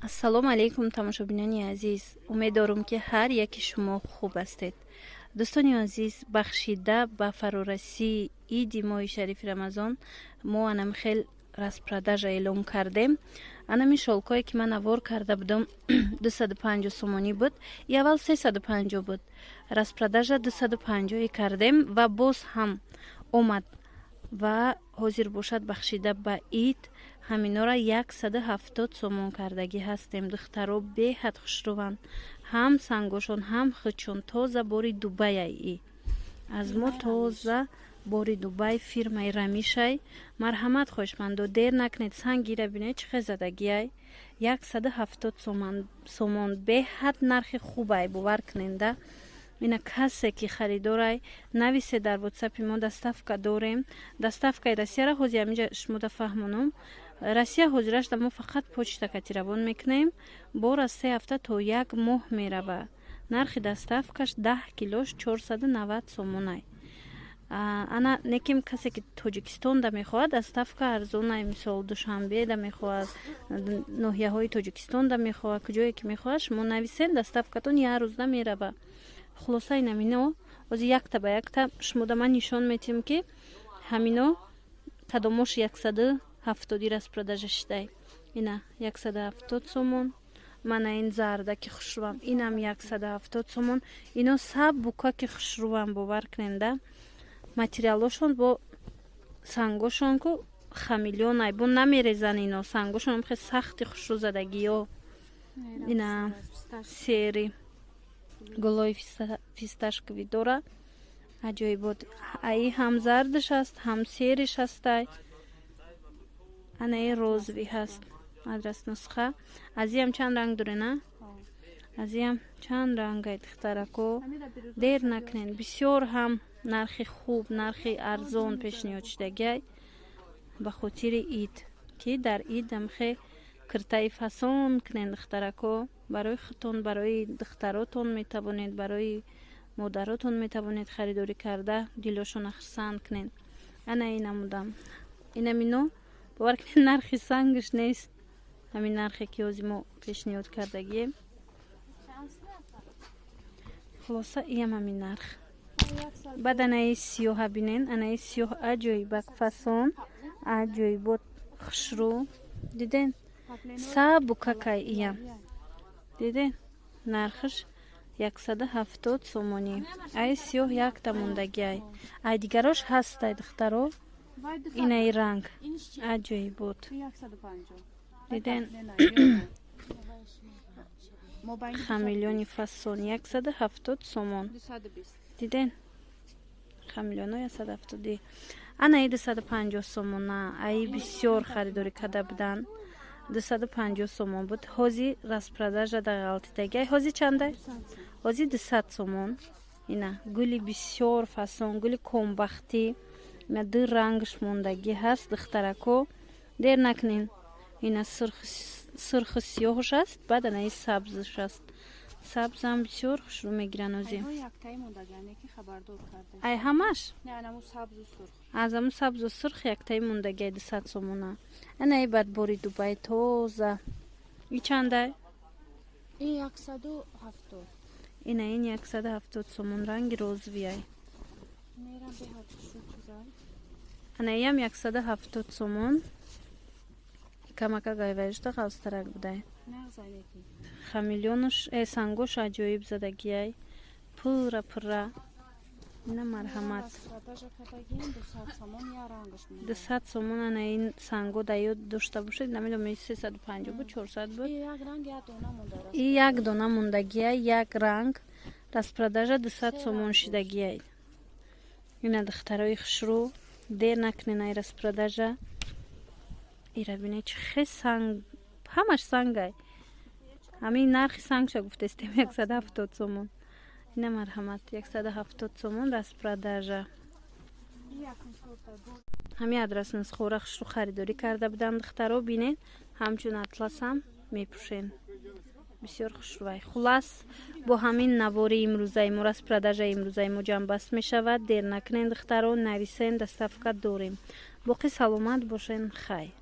ассалому алайкум тамошобинони азиз. Умеддорам ки ҳар яки шумо хуб ҳастед. дӯстони азиз, бахшида ба фарорасии иди моҳи шарифи рамазон мо анамихел распродажа эълон кардем. Анами шолкое ки ман авор карда будам 250 сомонӣ буд, и аввал 350 буд. Распродажа 250 кардем ва боз ҳам омад ва ҳозир бошад бахшида ба ид ҳаминора 170 сомон кардагӣ ҳастем. духтаро беҳад хушруванд, ҳам сангошон ҳам хичон. тоза бори дубай и аз мо тоза бори дубай фирмаи рамишай. марҳамат хоҳишмандо, дер накунед, сангира бинед чӣ хезадагиай. 170 сомон беҳад нархи хубай, бовар куненда. ина касе ки харидорай нависе дар ватсапи мо доставка дорем. доставкаи россияра ҳозир амиҷа шумода фаҳмонам. Россия ҳозираш мо фақат почта катиравон мекунем. бор аз 3 ҳафта то 1 моҳ мерава. нархи доставкаш 10 килош 490 сомонай. ана неким касе ки тоҷикистон да мехоҳад, доставка арзонай. мисол душанбе да мехоҳад, ноҳияҳои тоҷикистон да мехоҳад, куҷое ки мехоҳад шумо нависен, доставкатон я рӯзда мерава. хулоса инамино ҳозир якта ба якта шумода ман нишон метим ки ҳамино кадомош 170 распродажа шидай. ина 170 сомон. мана ин зарда ки хушрувам, инам 170 сомон. ино саб бука ки хушрувам, бовар куненда. материалошон бо сангошон ку хамилёнай, бо намерезан. ино сангошон хе сахти хушру задагиё. ина сери гулои фисташкови дора. аҷоибот. аи ҳам зардаш аст, ҳам сериш ҳастай. анаи розви ҳаст. адрас нусха. азиам чанд ранг доре, на? азиам чанд рангай духтарако. дер накунен. бисёр ҳам нархи хуб, нархи арзон пешниҳод шудагиай ба хотири ид, ки дар ид амхе киртаи фасон кунен духтарако. барои худтон, барои духтаротон метавонед, барои модаротон метавонед харидорӣ карда дилошона хурсанд кунен. ана инамудам. инамино бовар кунед нархи сангаш нест. ҳамин нархе ки ҳозир мо пешниҳод кардагием. хулоса иам ҳамин нарх. баъд анаи сиёҳа бинен. анаи сиёҳ аҷоибак фасон, аҷоибот хушрӯ. диден сабу какай иям. диден нархаш 170 сомонӣ. ай сиёҳ якта мондагиай. ай дигарош ҳастай духтаро. инаи ранг аҷоибот. диден хамилёни фасон 170 сомон. диден хамилёно 170. анаи 250 сомона. ай бисёр харидорӣ карда будан. 250 сомон буд. ҳозир распродажа да ғалтидагиай. ҳозир чандай? ҳозир 200 сомон. ина гули бисёр фасон, гули комбахтӣ. ина ду рангаш мондагӣ ҳаст духтарако. дер накунин. ина сурху сиёҳаш аст, баъд анаи сабзаш аст. сабзам бисёр хушрӯ мегиранд ҳозир. ай ҳамаш? аз ҳамун сабзу сурх яктаи мондагиай 200 сомона. анаи баъд бори дубай тоза. и чандай? ин 170. ина ин 170 сомон. ранги розовиай. анаиам 170 сомон. камака гайваишта ғавстарак будай. хамилёнаш сангош аҷоиб задагиай. пурра пурра. ина марҳамат. 200 сомон. ана ин санго да ёд дошта бошед. намедонам 350 буд, 400 буд. и як дона мондагиай. як ранг. распродажа 200 сомон шидагиай. ина духтарои хушрӯ. дер накунен ай распродажа. ира бинед чӣ хе санг, ҳамаш сангай. ҳамин нархи сангша гуфтестем 170 сомон. ина марҳамат 170 сомон распродажа. ҳамин адрас нусхора хушрӯ харидорӣ карда будам духтаро. бинед ҳамчун атласам мепӯшен. бисёр хушрӯай. хулас бо ҳамин навори имрӯзаи мо, распродажаи имрӯзаи мо ҷамъбаст мешавад. дер накунен духтаро, нависен, доставка дорем. боқӣ саломат бошен. хайр.